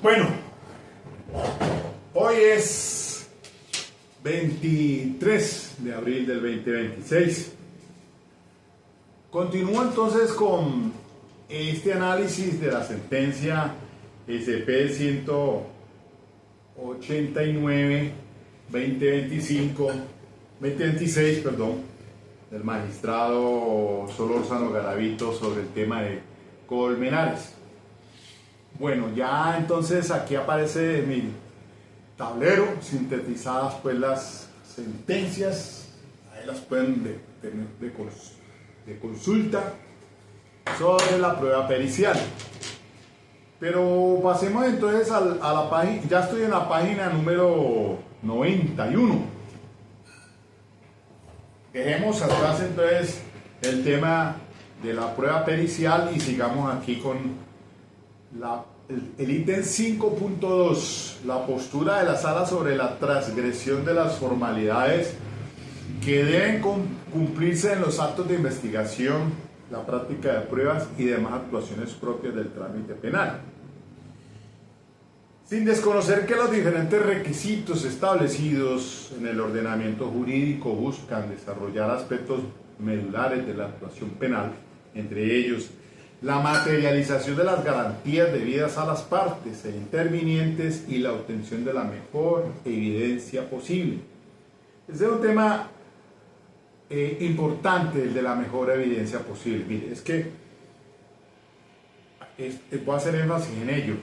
Bueno, hoy es 23 de abril del 2026. Continúo entonces con este análisis de la sentencia SP 189 2026, del magistrado Solórzano Garavito sobre el tema de Colmenares. Bueno, ya entonces aquí aparece mi tablero, sintetizadas pues las sentencias, ahí las pueden tener de consulta sobre la prueba pericial. Pero pasemos entonces a la página, ya estoy en la página número 91. Dejemos atrás entonces el tema de la prueba pericial y sigamos aquí con el ítem 5.2, la postura de la sala sobre la transgresión de las formalidades que deben cumplirse en los actos de investigación, la práctica de pruebas y demás actuaciones propias del trámite penal. Sin desconocer que los diferentes requisitos establecidos en el ordenamiento jurídico buscan desarrollar aspectos medulares de la actuación penal, entre ellos la materialización de las garantías debidas a las partes e intervinientes y la obtención de la mejor evidencia posible. Este es un tema importante, el de la mejor evidencia posible. Mire, es que voy a hacer énfasis en ello.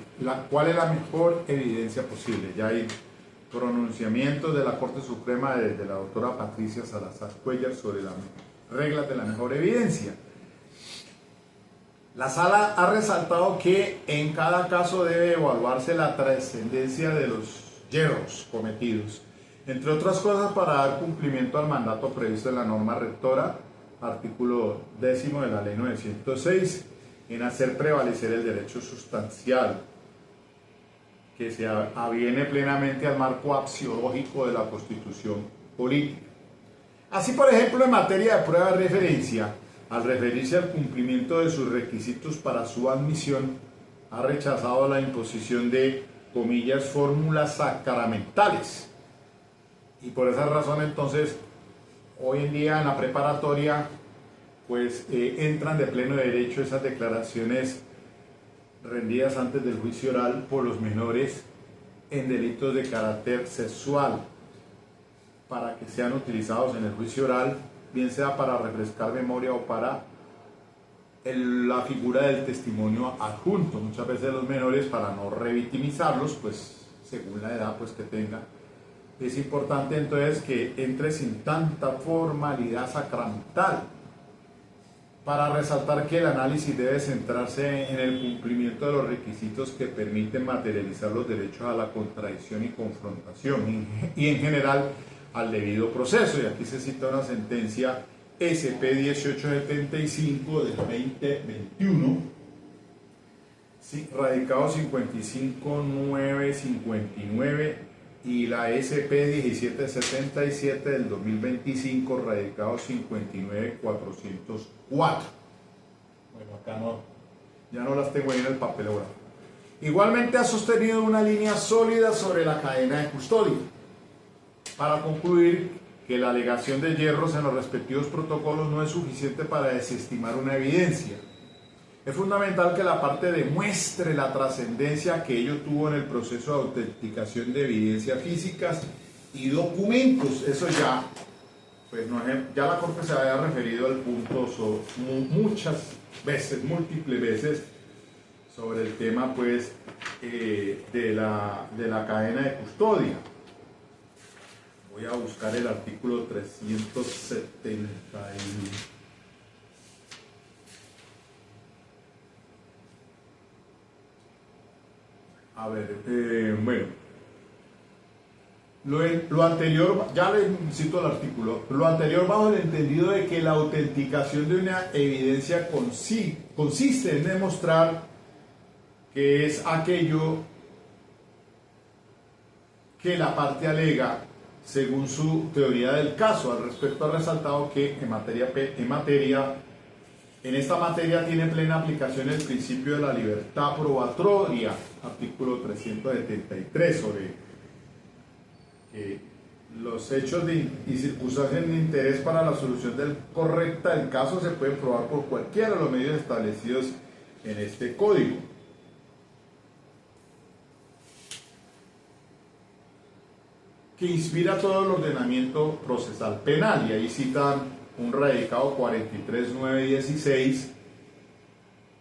¿Cuál es la mejor evidencia posible? Ya hay pronunciamientos de la Corte Suprema de la doctora Patricia Salazar Cuellar sobre las reglas de la mejor evidencia. La sala ha resaltado que en cada caso debe evaluarse la trascendencia de los yerros cometidos, entre otras cosas para dar cumplimiento al mandato previsto en la norma rectora, artículo 10 de la ley 906, en hacer prevalecer el derecho sustancial, que se aviene plenamente al marco axiológico de la Constitución política. Así, por ejemplo, en materia de prueba de referencia, al referirse al cumplimiento de sus requisitos para su admisión, ha rechazado la imposición de, comillas, fórmulas sacramentales. Y por esa razón, entonces, hoy en día en la preparatoria, pues entran de pleno derecho esas declaraciones rendidas antes del juicio oral por los menores en delitos de carácter sexual, para que sean utilizados en el juicio oral, bien sea para refrescar memoria o para la figura del testimonio adjunto. Muchas veces los menores, para no revictimizarlos, pues según la edad pues que tengan, es importante entonces que entre sin tanta formalidad sacramental, para resaltar que el análisis debe centrarse en el cumplimiento de los requisitos que permiten materializar los derechos a la contradicción y confrontación y en general al debido proceso. Y aquí se cita una sentencia SP 1875 del 2021, radicado 55.959, y la SP 1777 del 2025, radicado 59.404. Bueno, acá ya no las tengo ahí en el papel ahora. Igualmente ha sostenido una línea sólida sobre la cadena de custodia, para concluir que la alegación de yerros en los respectivos protocolos no es suficiente para desestimar una evidencia. Es fundamental que la parte demuestre la trascendencia que ello tuvo en el proceso de autenticación de evidencias físicas y documentos. Eso ya, pues ya la Corte se había referido al punto muchas veces, múltiples veces, sobre el tema pues de la cadena de custodia. Voy a buscar el artículo 371. A ver, bueno, lo anterior, ya le cito el artículo, lo anterior bajo el entendido de que la autenticación de una evidencia consiste en demostrar que es aquello que la parte alega según su teoría del caso. Al respecto ha resaltado que en materia En esta materia tiene plena aplicación el principio de la libertad probatoria, artículo 373, sobre los hechos y circunstancias de interés para la solución correcta del caso se pueden probar por cualquiera de los medios establecidos en este código. Que inspira todo el ordenamiento procesal penal, y ahí citan un radicado 43.916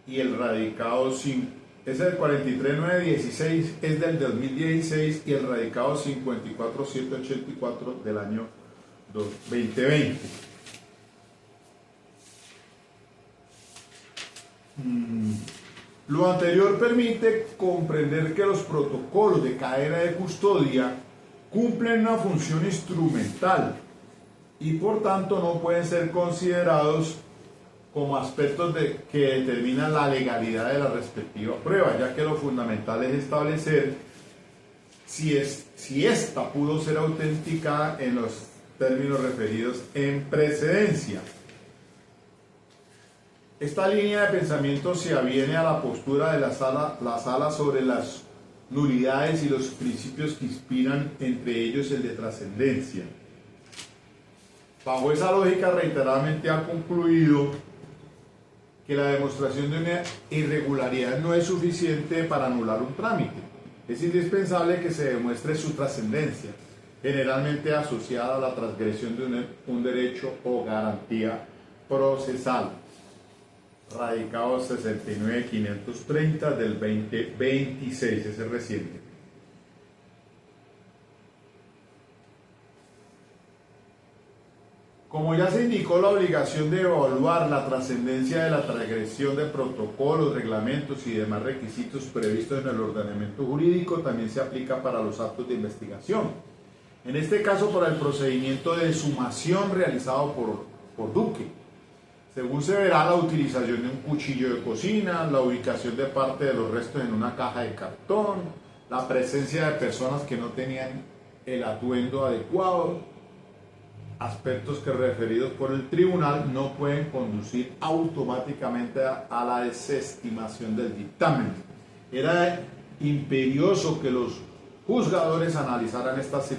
y el radicado 5. Ese del 43.916 es del 2016 y el radicado 54.784 del año 2020. Lo anterior permite comprender que los protocolos de cadena de custodia cumplen una función instrumental y por tanto no pueden ser considerados como aspectos que determinan la legalidad de la respectiva prueba, ya que lo fundamental es establecer si ésta pudo ser autenticada en los términos referidos en precedencia. Esta línea de pensamiento se aviene a la postura de la sala sobre las nulidades y los principios que inspiran, entre ellos el de trascendencia. Bajo esa lógica, reiteradamente ha concluido que la demostración de una irregularidad no es suficiente para anular un trámite. Es indispensable que se demuestre su trascendencia, generalmente asociada a la transgresión de un derecho o garantía procesal. Radicado 69.530 del 2026, ese es reciente. Como ya se indicó, la obligación de evaluar la trascendencia de la transgresión de protocolos, reglamentos y demás requisitos previstos en el ordenamiento jurídico también se aplica para los actos de investigación. En este caso, para el procedimiento de sumación realizado por Duque. Según se verá, la utilización de un cuchillo de cocina, la ubicación de parte de los restos en una caja de cartón, la presencia de personas que no tenían el atuendo adecuado, aspectos que referidos por el tribunal no pueden conducir automáticamente a la desestimación del dictamen. Era imperioso que los juzgadores analizaran estas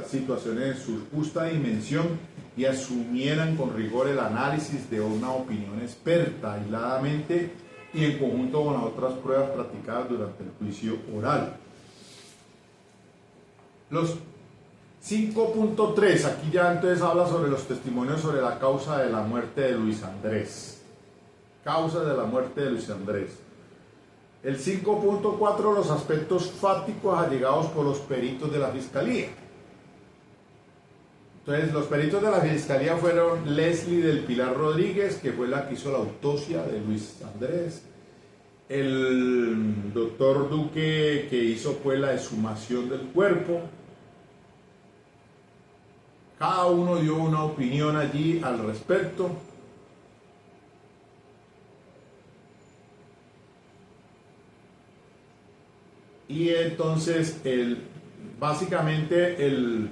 situaciones en su justa dimensión y asumieran con rigor el análisis de una opinión experta, aisladamente y en conjunto con las otras pruebas practicadas durante el juicio oral. Los 5.3, aquí ya entonces habla sobre los testimonios sobre la causa de la muerte de Luis Andrés. Causa de la muerte de Luis Andrés. El 5.4, los aspectos fácticos allegados por los peritos de la Fiscalía. Entonces, los peritos de la Fiscalía fueron Leslie del Pilar Rodríguez, que fue la que hizo la autopsia de Luis Andrés. El doctor Duque, que hizo pues la exhumación del cuerpo. Cada uno dio una opinión allí al respecto. Y entonces, básicamente, el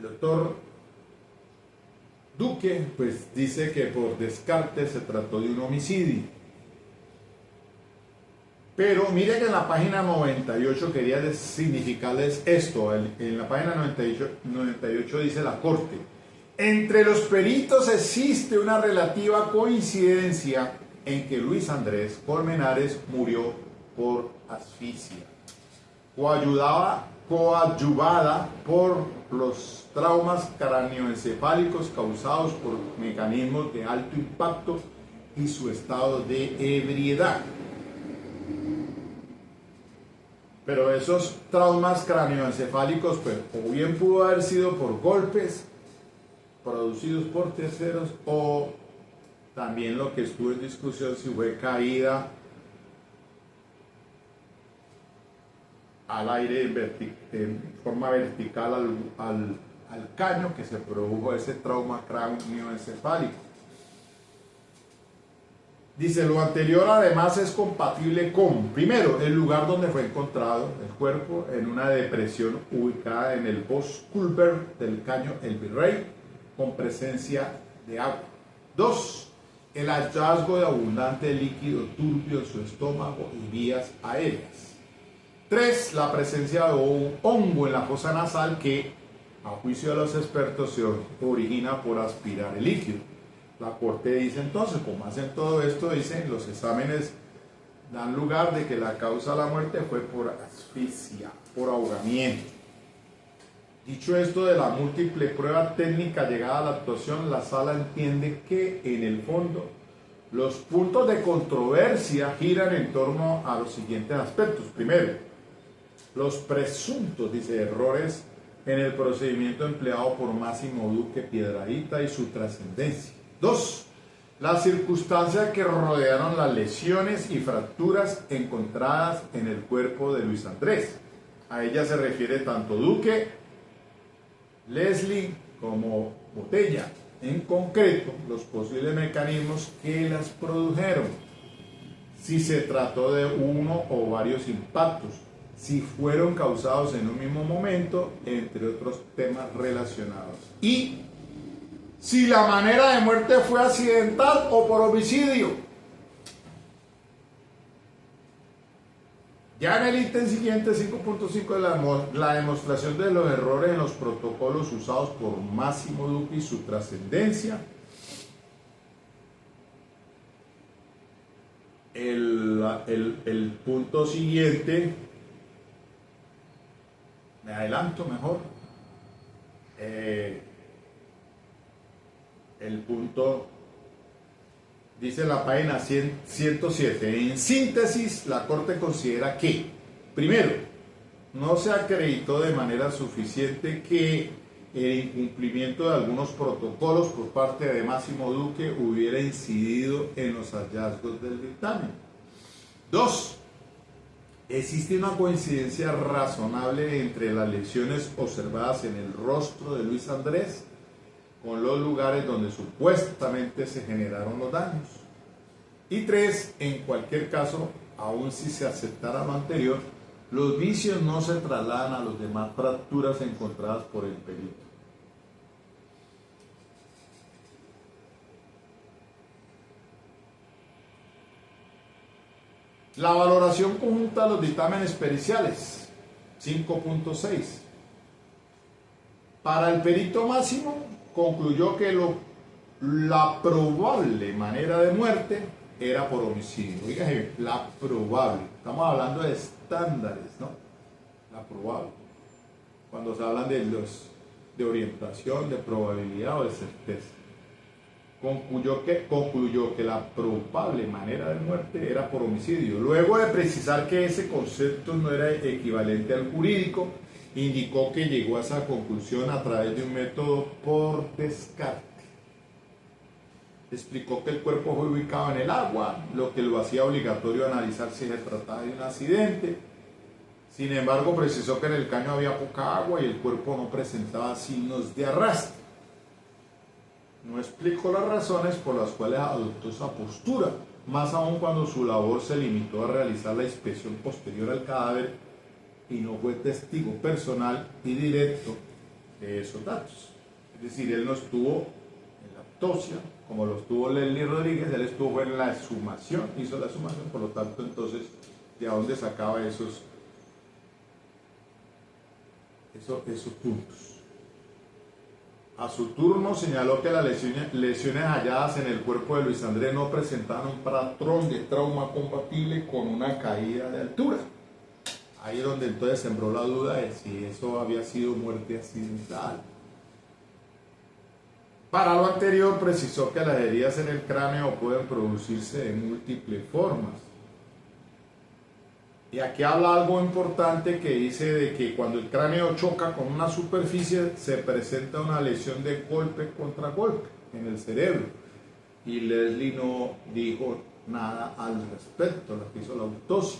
doctor Duque pues dice que por descarte se trató de un homicidio. Pero mire que en la página 98 quería significarles esto. En la página 98 dice la Corte: entre los peritos existe una relativa coincidencia en que Luis Andrés Colmenares murió por asfixia, coadyuvada por los traumas cráneoencefálicos causados por mecanismos de alto impacto y su estado de ebriedad. Pero esos traumas cráneoencefálicos pues, o bien pudo haber sido por golpes producidos por terceros, o también lo que estuvo en discusión si fue caída al aire en forma vertical al caño, que se produjo ese trauma cráneoencefálico. Dice, lo anterior además es compatible con, primero, el lugar donde fue encontrado el cuerpo, en una depresión ubicada en el post culver del caño El Virrey, con presencia de agua. 2. El hallazgo de abundante líquido turbio en su estómago y vías aéreas. 3. La presencia de un hongo en la fosa nasal que, a juicio de los expertos, se origina por aspirar el líquido. La corte dice entonces, como hacen todo esto, dicen los exámenes dan lugar de que la causa de la muerte fue por asfixia, por ahogamiento. Dicho esto de la múltiple prueba técnica llegada a la actuación, la sala entiende que en el fondo los puntos de controversia giran en torno a los siguientes aspectos. Primero, los presuntos, dice, errores en el procedimiento empleado por Máximo Duque Piedrahita y su trascendencia. 2. Las circunstancias que rodearon las lesiones y fracturas encontradas en el cuerpo de Luis Andrés. A ella se refiere tanto Duque, Leslie como Botella. En concreto, los posibles mecanismos que las produjeron. Si se trató de uno o varios impactos. Si fueron causados en un mismo momento, entre otros temas relacionados. Y si la manera de muerte fue accidental o por homicidio. Ya en el ítem siguiente, 5.5, de la demostración de los errores en los protocolos usados por Máximo Duque y su trascendencia. El punto siguiente, me adelanto mejor. El punto dice en la página 107. En síntesis, la Corte considera que, primero, no se acreditó de manera suficiente que el incumplimiento de algunos protocolos por parte de Máximo Duque hubiera incidido en los hallazgos del dictamen. 2. Existe una coincidencia razonable entre las lesiones observadas en el rostro de Luis Andrés con los lugares donde supuestamente se generaron los daños. Y 3, en cualquier caso, aun si se aceptara lo anterior, los vicios no se trasladan a las demás fracturas encontradas por el perito. La valoración conjunta de los dictámenes periciales, 5.6. Para el perito Máximo, concluyó que la probable manera de muerte era por homicidio. Fíjate, la probable. Estamos hablando de estándares, ¿no? La probable. Cuando se hablan de orientación, de probabilidad o de certeza. Concluyó que la probable manera de muerte era por homicidio. Luego de precisar que ese concepto no era equivalente al jurídico, indicó que llegó a esa conclusión a través de un método por descarte. Explicó que el cuerpo fue ubicado en el agua, lo que lo hacía obligatorio analizar si se trataba de un accidente. Sin embargo, precisó que en el caño había poca agua y el cuerpo no presentaba signos de arrastre. No explicó las razones por las cuales adoptó esa postura, más aún cuando su labor se limitó a realizar la inspección posterior al cadáver y no fue testigo personal y directo de esos datos. Es decir, él no estuvo en la autopsia, como lo estuvo Leslie Rodríguez, él estuvo en la exhumación, hizo la exhumación, por lo tanto, entonces, ¿de dónde sacaba esos puntos? A su turno señaló que las lesiones halladas en el cuerpo de Luis Andrés no presentaban un patrón de trauma compatible con una caída de altura. Ahí es donde entonces sembró la duda de si eso había sido muerte accidental. Para lo anterior precisó que las heridas en el cráneo pueden producirse de múltiples formas. Y aquí habla algo importante que dice de que cuando el cráneo choca con una superficie se presenta una lesión de golpe contra golpe en el cerebro. Y Leslie no dijo nada al respecto, lo que hizo la autopsia.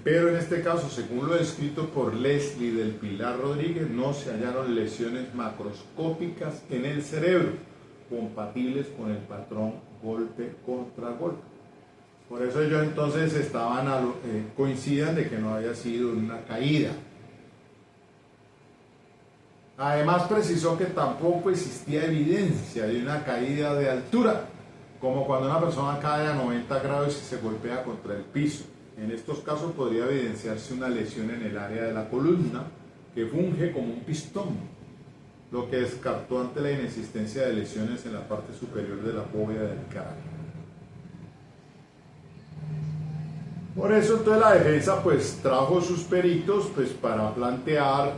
Pero en este caso, según lo descrito por Leslie del Pilar Rodríguez, no se hallaron lesiones macroscópicas en el cerebro compatibles con el patrón golpe contra golpe. Por eso ellos entonces coincidan de que no había sido una caída. Además precisó que tampoco existía evidencia de una caída de altura, como cuando una persona cae a 90 grados y se golpea contra el piso. En estos casos podría evidenciarse una lesión en el área de la columna que funge como un pistón, lo que descartó ante la inexistencia de lesiones en la parte superior de la bóveda del cráneo. Por eso entonces la defensa pues trajo sus peritos pues para plantear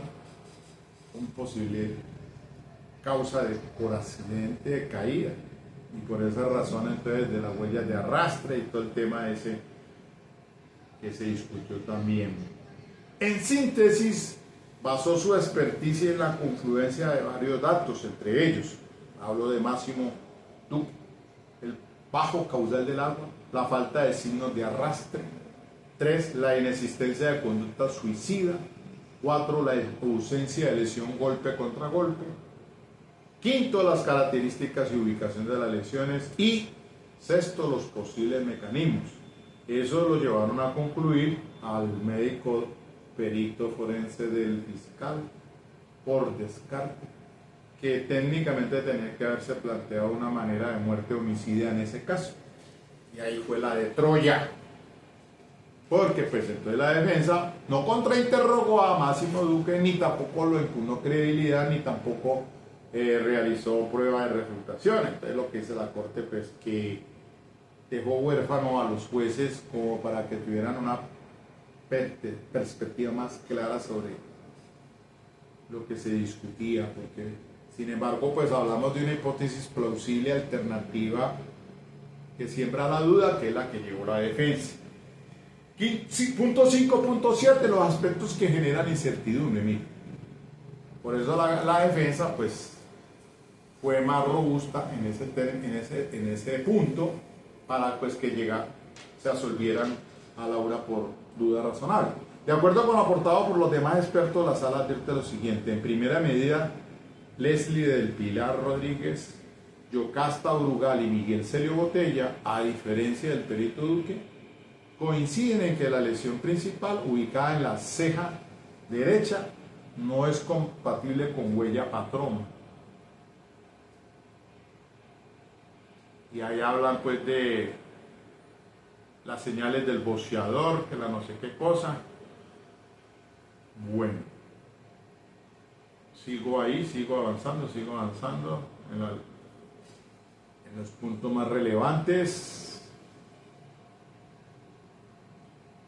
un posible causa por accidente de caída, y por esa razón entonces de las huellas de arrastre y todo el tema ese que se discutió también. En síntesis, basó su experticia en la confluencia de varios datos, entre ellos hablo de Máximo Duque, el bajo caudal del agua, la falta de signos de arrastre; 3, la inexistencia de conducta suicida; 4, la ausencia de lesión golpe contra golpe; 5, las características y ubicación de las lesiones; y 6, los posibles mecanismos. Eso lo llevaron a concluir al médico perito forense del fiscal por descarte, que técnicamente tenía que haberse planteado una manera de muerte homicida en ese caso. Y ahí fue la de Troya. Porque pues entonces la defensa no contrainterrogó a Máximo Duque, ni tampoco lo impugnó credibilidad, ni tampoco realizó prueba de refutación. Entonces lo que dice la corte pues que dejó huérfano a los jueces como para que tuvieran una perspectiva más clara sobre lo que se discutía, porque sin embargo pues hablamos de una hipótesis plausible alternativa que siembra la duda, que es la que llevó la defensa. Punto 5.7, los aspectos que generan incertidumbre. Mire, por eso la defensa pues fue más robusta en ese punto, para pues que se absolvieran a Laura por duda razonable. De acuerdo con lo aportado por los demás expertos, la sala advierte lo siguiente: en primera medida, Leslie del Pilar Rodríguez, Yocasta Brugal y Miguel Celio Botella, a diferencia del perito Duque, coinciden en que la lesión principal, ubicada en la ceja derecha, no es compatible con huella patrón. Y ahí hablan pues de las señales del boxeador, que la no sé qué cosa. Bueno, sigo avanzando en los puntos más relevantes.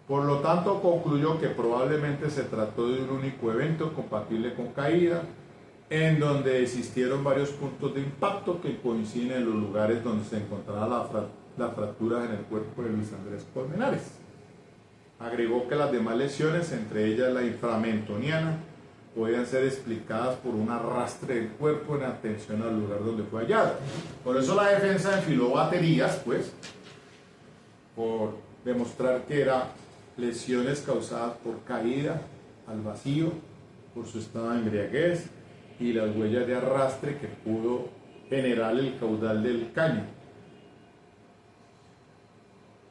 Por lo tanto, concluyó que probablemente se trató de un único evento compatible con caída, en donde existieron varios puntos de impacto que coinciden en los lugares donde se encontraban las fracturas en el cuerpo de Luis Andrés Colmenares. Agregó que las demás lesiones, entre ellas la inframentoniana, podían ser explicadas por un arrastre del cuerpo en atención al lugar donde fue hallado. Por eso la defensa enfiló baterías, pues, por demostrar que eran lesiones causadas por caída al vacío, por su estado de embriaguez y las huellas de arrastre que pudo generar el caudal del caño.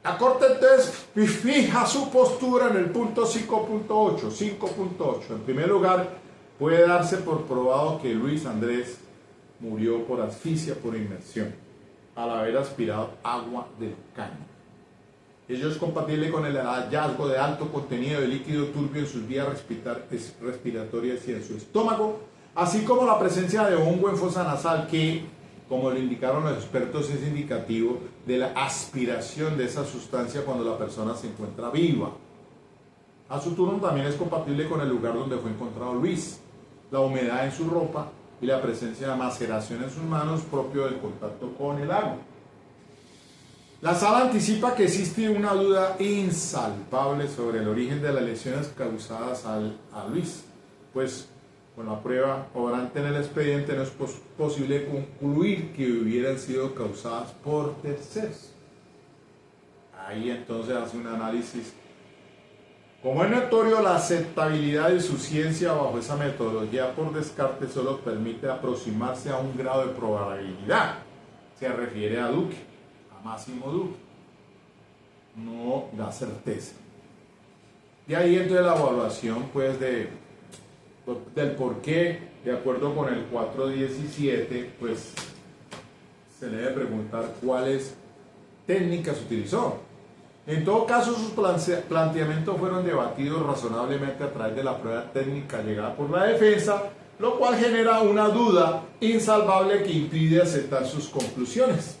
La Corte entonces fija su postura en el punto 5.8. En primer lugar, puede darse por probado que Luis Andrés murió por asfixia por inmersión, al haber aspirado agua del caño. Ello es compatible con el hallazgo de alto contenido de líquido turbio en sus vías respiratorias y en su estómago, así como la presencia de hongo en fosa nasal que, como lo indicaron los expertos, es indicativo de la aspiración de esa sustancia cuando la persona se encuentra viva. A su turno también es compatible con el lugar donde fue encontrado Luis, la humedad en su ropa y la presencia de maceración en sus manos propio del contacto con el agua. La sala anticipa que existe una duda insalvable sobre el origen de las lesiones causadas a Luis, pues con la prueba obrante en el expediente no es posible concluir que hubieran sido causadas por terceros. Ahí entonces hace un análisis. Como es notorio, la aceptabilidad de su ciencia bajo esa metodología por descarte solo permite aproximarse a un grado de probabilidad. Se refiere a Duque, a Máximo Duque. No da certeza. De ahí entonces la evaluación pues del por qué de acuerdo con el 417, pues se le debe preguntar cuáles técnicas utilizó. En todo caso, sus planteamientos fueron debatidos razonablemente a través de la prueba técnica llegada por la defensa, lo cual genera una duda insalvable que impide aceptar sus conclusiones.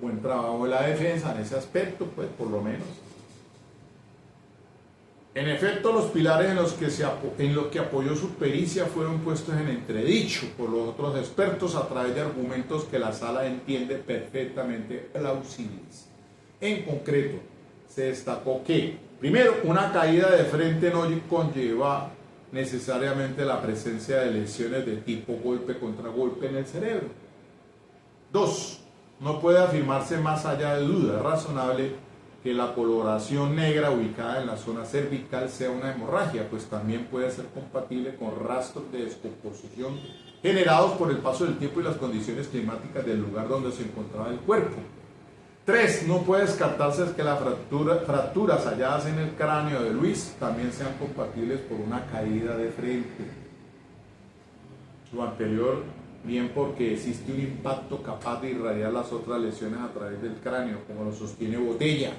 Buen trabajo de la defensa en ese aspecto, pues por lo menos. En efecto, los pilares en los que apoyó su pericia fueron puestos en entredicho por los otros expertos a través de argumentos que la sala entiende perfectamente plausibles. En concreto, se destacó que, primero, una caída de frente no conlleva necesariamente la presencia de lesiones de tipo golpe contra golpe en el cerebro. 2. No puede afirmarse más allá de duda razonable que la coloración negra ubicada en la zona cervical sea una hemorragia, pues también puede ser compatible con rastros de descomposición generados por el paso del tiempo y las condiciones climáticas del lugar donde se encontraba el cuerpo. 3. No puede descartarse que las fracturas halladas en el cráneo de Luis también sean compatibles por una caída de frente. Lo anterior, bien porque existe un impacto capaz de irradiar las otras lesiones a través del cráneo, como lo sostiene Botella,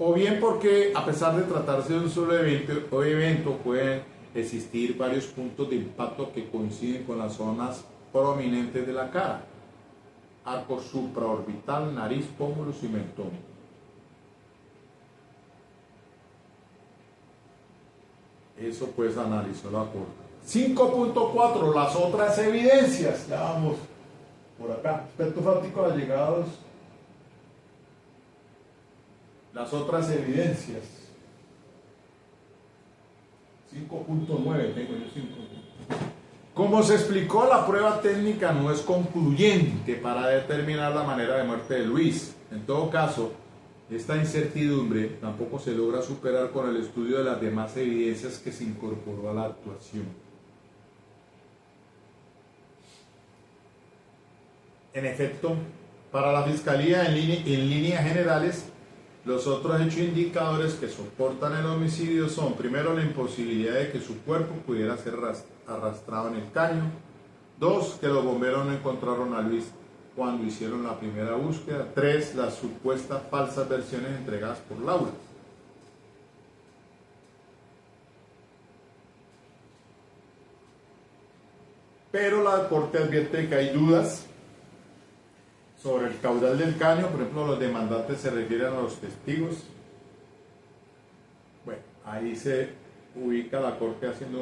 o bien porque, a pesar de tratarse de un solo evento, pueden existir varios puntos de impacto que coinciden con las zonas prominentes de la cara: arco supraorbital, nariz, pómulos y mentón. Eso pues analizó la Corte. 5.4. Las otras evidencias. Ya vamos por acá. Aspectos fácticos allegados. Las otras evidencias. 5.9. Tengo yo 5. Como se explicó, la prueba técnica no es concluyente para determinar la manera de muerte de Luis. En todo caso, esta incertidumbre tampoco se logra superar con el estudio de las demás evidencias que se incorporó a la actuación. En efecto, para la Fiscalía, en líneas generales, los otros hechos indicadores que soportan el homicidio son: primero, la imposibilidad de que su cuerpo pudiera ser arrastrado en el caño; 2, que los bomberos no encontraron a Luis cuando hicieron la primera búsqueda; 3, las supuestas falsas versiones entregadas por Laura. Pero la Corte advierte que hay dudas sobre el caudal del caño. Por ejemplo, los demandantes se refieren a los testigos. Bueno, ahí se ubica la Corte haciendo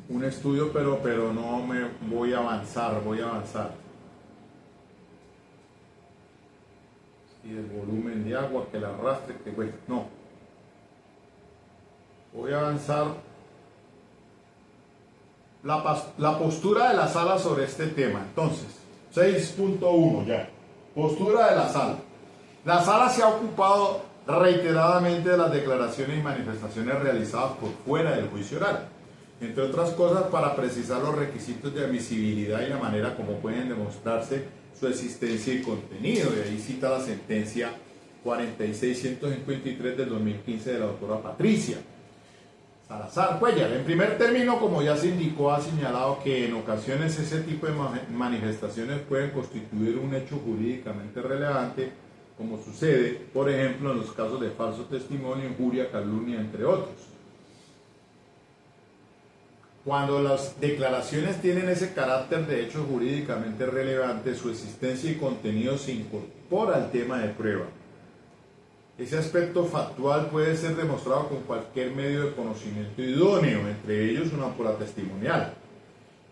un estudio, pero no me voy a avanzar. Y el volumen de agua, que el arrastre, que bueno, no. Voy a avanzar. La postura de la sala sobre este tema. Entonces, 6.1 ya. Postura de la sala. La sala se ha ocupado reiteradamente de las declaraciones y manifestaciones realizadas por fuera del juicio oral, entre otras cosas para precisar los requisitos de admisibilidad y la manera como pueden demostrarse su existencia y contenido. De ahí cita la sentencia 46.153 del 2015 de la doctora Patricia Salazar Cuellar. En primer término, como ya se indicó, ha señalado que en ocasiones ese tipo de manifestaciones pueden constituir un hecho jurídicamente relevante, como sucede, por ejemplo, en los casos de falso testimonio, injuria, calumnia, entre otros. Cuando las declaraciones tienen ese carácter de hecho jurídicamente relevante, su existencia y contenido se incorpora al tema de prueba. Ese aspecto factual puede ser demostrado con cualquier medio de conocimiento idóneo, entre ellos una prueba testimonial.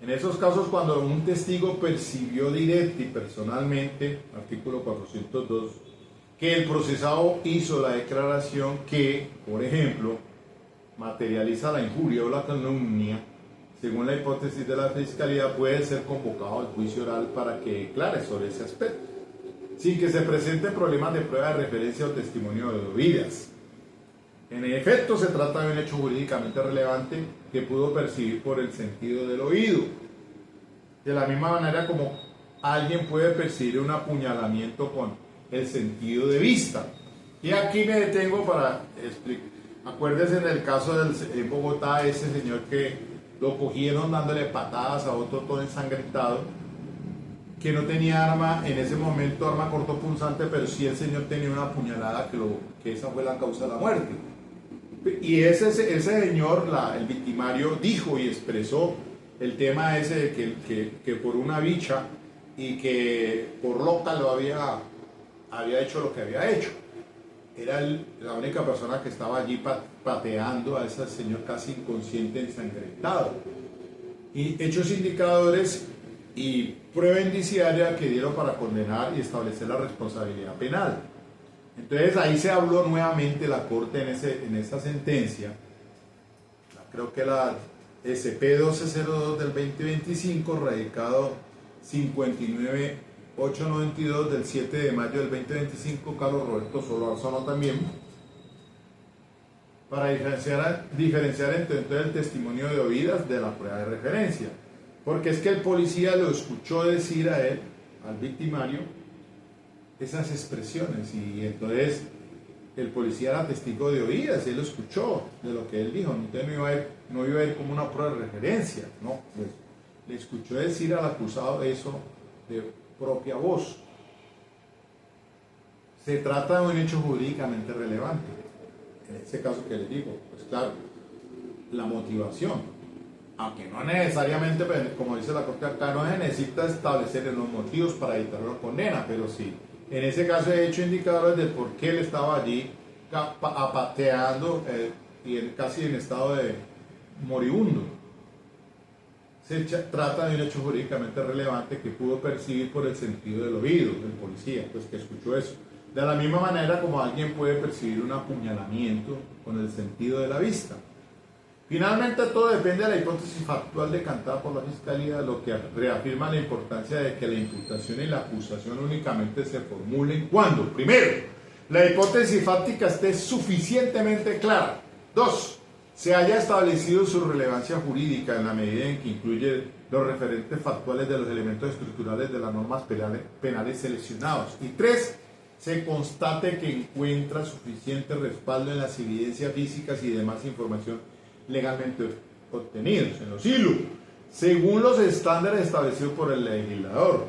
En esos casos, cuando un testigo percibió directa y personalmente, artículo 402, que el procesado hizo la declaración que, por ejemplo, materializa la injuria o la calumnia, según la hipótesis de la Fiscalía, puede ser convocado al juicio oral para que declare sobre ese aspecto, sin que se presenten problemas de prueba de referencia o testimonio de oídas. En efecto, se trata de un hecho jurídicamente relevante que pudo percibir por el sentido del oído, de la misma manera como alguien puede percibir un apuñalamiento con el sentido de vista. Y aquí me detengo para Acuérdese en el caso en Bogotá, ese señor que lo cogieron dándole patadas a otro todo ensangrentado, que no tenía arma, en ese momento arma cortopunzante, pero sí el señor tenía una puñalada que esa fue la causa de la muerte. Y ese señor, el victimario, dijo y expresó el tema ese de que por una bicha y que por loca había hecho lo que había hecho. Era la única persona que estaba allí pateando a ese señor casi inconsciente, ensangrentado. Y hechos indicadores y prueba indiciaria que dieron para condenar y establecer la responsabilidad penal. Entonces ahí se habló nuevamente la Corte en esa sentencia, creo que la SP-1202 del 2025, radicado 59892 del 7 de mayo del 2025, Carlos Roberto Solórzano también, para diferenciar entre el testimonio de oídas de la prueba de referencia. Porque es que el policía lo escuchó decir a él, al victimario, esas expresiones, y entonces el policía era testigo de oídas, él lo escuchó de lo que él dijo, entonces no iba a ir como una prueba de referencia, no, pues le escuchó decir al acusado eso de propia voz. Se trata de un hecho jurídicamente relevante, en ese caso que le digo, pues claro, la motivación. Aunque no necesariamente, como dice la Corte acá, no se necesita establecer los motivos para evitar la condena, pero sí, en ese caso he hecho indicadores de por qué él estaba allí apateando y casi en estado de moribundo. Se trata de un hecho jurídicamente relevante que pudo percibir por el sentido del oído del policía, pues que escuchó eso. De la misma manera como alguien puede percibir un apuñalamiento con el sentido de la vista. Finalmente, todo depende de la hipótesis factual decantada por la Fiscalía, lo que reafirma la importancia de que la imputación y la acusación únicamente se formulen cuando, primero, la hipótesis fáctica esté suficientemente clara. 2. Se haya establecido su relevancia jurídica en la medida en que incluye los referentes factuales de los elementos estructurales de las normas penales seleccionados. Y 3. Se constate que encuentra suficiente respaldo en las evidencias físicas y demás información legalmente obtenidos en los ILU, según los estándares establecidos por el legislador.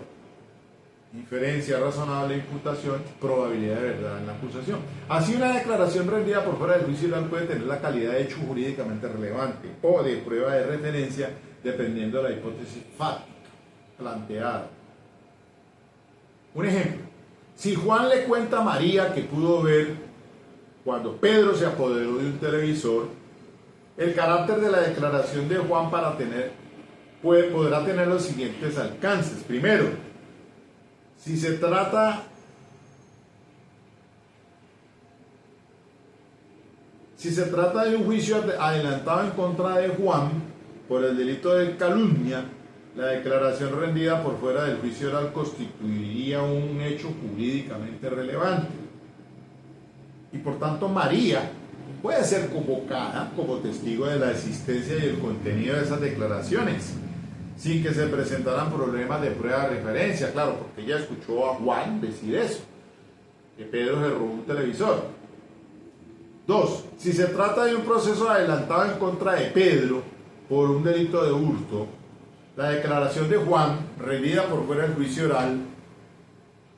Inferencia razonable, imputación, probabilidad de verdad en la acusación. Así, una declaración rendida por fuera del juicio oral puede tener la calidad de hecho jurídicamente relevante o de prueba de referencia, dependiendo de la hipótesis fáctica planteada. Un ejemplo: si Juan le cuenta a María que pudo ver cuando Pedro se apoderó de un televisor, el carácter de la declaración de Juan podrá tener los siguientes alcances. Primero, si se trata de un juicio adelantado en contra de Juan por el delito de calumnia, la declaración rendida por fuera del juicio oral constituiría un hecho jurídicamente relevante. Y por tanto, María puede ser convocada como testigo de la existencia y el contenido de esas declaraciones, sin que se presentaran problemas de prueba de referencia, claro, porque ella escuchó a Juan decir eso, que Pedro se robó un televisor. 2. Si se trata de un proceso adelantado en contra de Pedro por un delito de hurto, la declaración de Juan, rendida por fuera del juicio oral,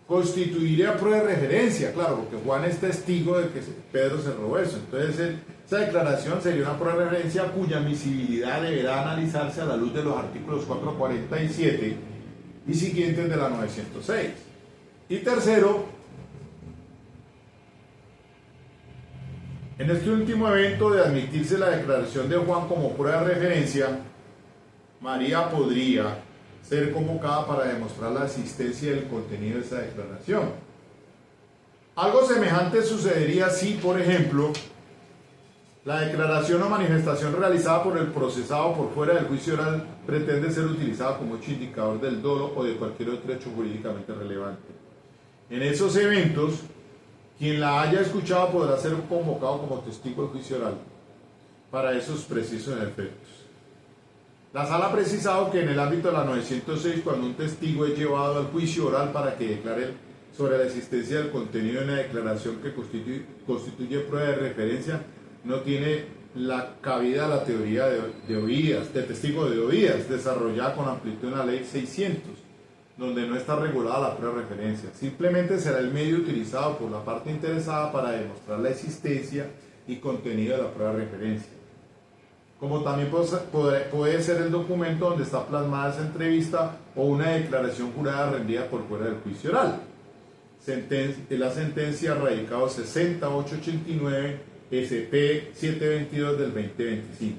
constituiría prueba de referencia, claro, porque Juan es testigo de que Pedro se robó eso. Entonces, esa declaración sería una prueba de referencia cuya admisibilidad deberá analizarse a la luz de los artículos 447 y siguientes de la 906. Y tercero, en este último evento de admitirse la declaración de Juan como prueba de referencia, María podría ser convocada para demostrar la existencia y el contenido de esa declaración. Algo semejante sucedería si, por ejemplo, la declaración o manifestación realizada por el procesado por fuera del juicio oral pretende ser utilizada como hecho indicador del dolo o de cualquier otro hecho jurídicamente relevante. En esos eventos, quien la haya escuchado podrá ser convocado como testigo del juicio oral para esos precisos efectos. La Sala ha precisado que en el ámbito de la 906, cuando un testigo es llevado al juicio oral para que declare sobre la existencia del contenido de una declaración que constituye prueba de referencia, no tiene la cabida la teoría de oídas, de testigo de oídas, desarrollada con amplitud en la ley 600, donde no está regulada la prueba de referencia. Simplemente será el medio utilizado por la parte interesada para demostrar la existencia y contenido de la prueba de referencia. Como también puede ser el documento donde está plasmada esa entrevista o una declaración jurada rendida por fuera del juicio oral. La sentencia radicado 60889 SP 722 del 2025.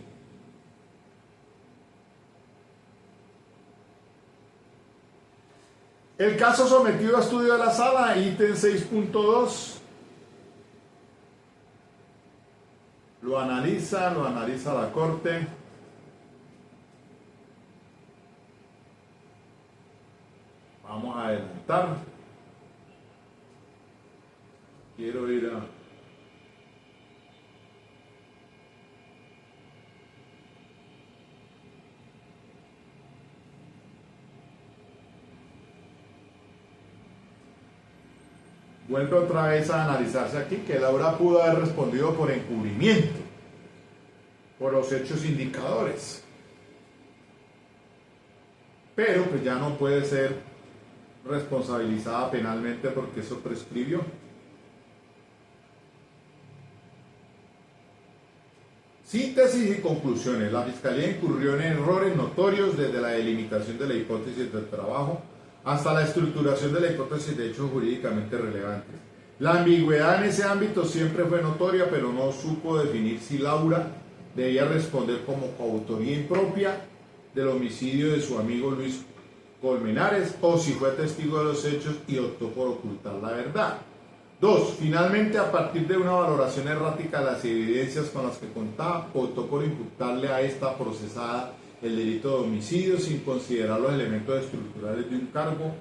El caso sometido a estudio de la sala, ítem 6.2, lo analiza la Corte. Vamos a adelantar. Quiero ir a... Vuelve otra vez a analizarse aquí que Laura pudo haber respondido por encubrimiento, por los hechos indicadores, pero pues ya no puede ser responsabilizada penalmente porque eso prescribió. Síntesis y conclusiones. La Fiscalía incurrió en errores notorios desde la delimitación de la hipótesis del trabajo hasta la estructuración de la hipótesis de hechos jurídicamente relevantes. La ambigüedad en ese ámbito siempre fue notoria, pero no supo definir si Laura debía responder como coautoría impropia del homicidio de su amigo Luis Colmenares o si fue testigo de los hechos y optó por ocultar la verdad. 2. Finalmente, a partir de una valoración errática de las evidencias con las que contaba, optó por imputarle a esta procesada el delito de homicidio sin considerar los elementos estructurales de un cargo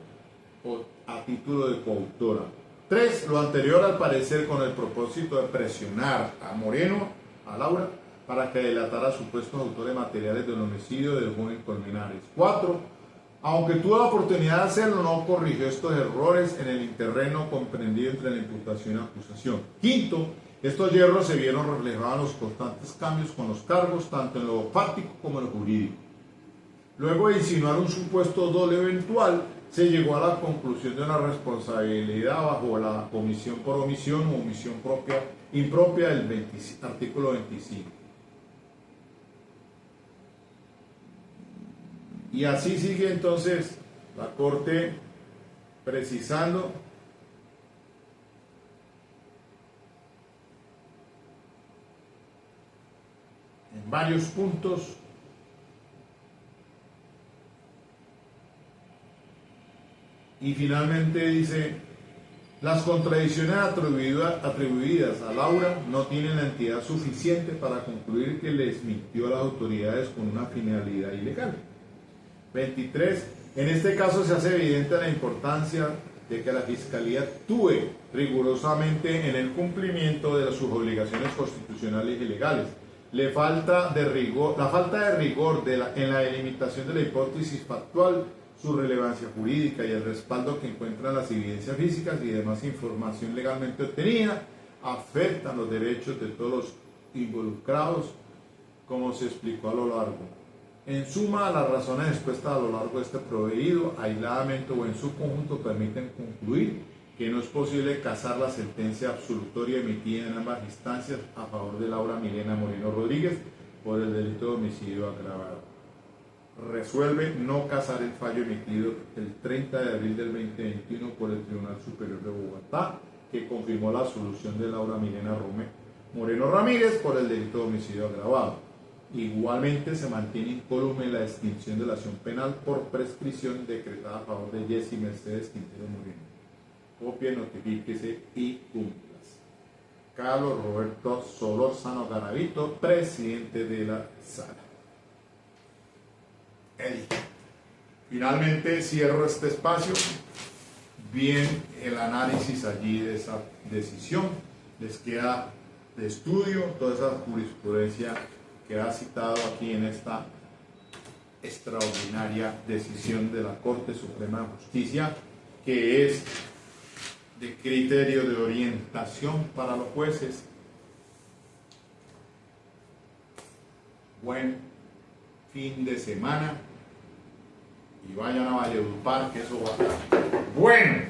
o a título de coautora. 3. Lo anterior al parecer con el propósito de presionar a Laura, para que delatara a supuestos autores materiales del homicidio del joven Colmenares. 4. Aunque tuvo la oportunidad de hacerlo, no corrigió estos errores en el interreno comprendido entre la imputación y la acusación. 5. Estos hierros se vieron reflejados en los constantes cambios con los cargos, tanto en lo fáctico como en lo jurídico. Luego de insinuar un supuesto dolo eventual, se llegó a la conclusión de una responsabilidad bajo la comisión por omisión o omisión impropia del artículo 25. Y así sigue entonces la Corte precisando en varios puntos y finalmente dice: las contradicciones atribuidas a Laura no tienen la entidad suficiente para concluir que les mintió a las autoridades con una finalidad ilegal. 23. En este caso se hace evidente la importancia de que la Fiscalía actúe rigurosamente en el cumplimiento de sus obligaciones constitucionales y legales. La falta de rigor en la delimitación de la hipótesis factual, su relevancia jurídica y el respaldo que encuentran las evidencias físicas y demás información legalmente obtenida afectan los derechos de todos los involucrados, como se explicó a lo largo. En suma, las razones expuestas a lo largo de este proveído, aisladamente o en su conjunto, permiten concluir que no es posible casar la sentencia absolutoria emitida en ambas instancias a favor de Laura Milena Moreno Rodríguez por el delito de homicidio agravado. Resuelve no casar el fallo emitido el 30 de abril del 2021 por el Tribunal Superior de Bogotá, que confirmó la absolución de Laura Milena Moreno Ramírez por el delito de homicidio agravado. Igualmente se mantiene incólume la extinción de la acción penal por prescripción decretada a favor de Jessy Mercedes Quintero Moreno. Copie, notifíquese y cumplas. Carlos Roberto Solórzano Garavito, presidente de la sala. Finalmente cierro este espacio. Bien, el análisis allí de esa decisión. Les queda de estudio toda esa jurisprudencia que ha citado aquí en esta extraordinaria decisión de la Corte Suprema de Justicia, que es de criterio de orientación para los jueces buen fin de semana y vayan a Valledupar, que eso va a estar bueno.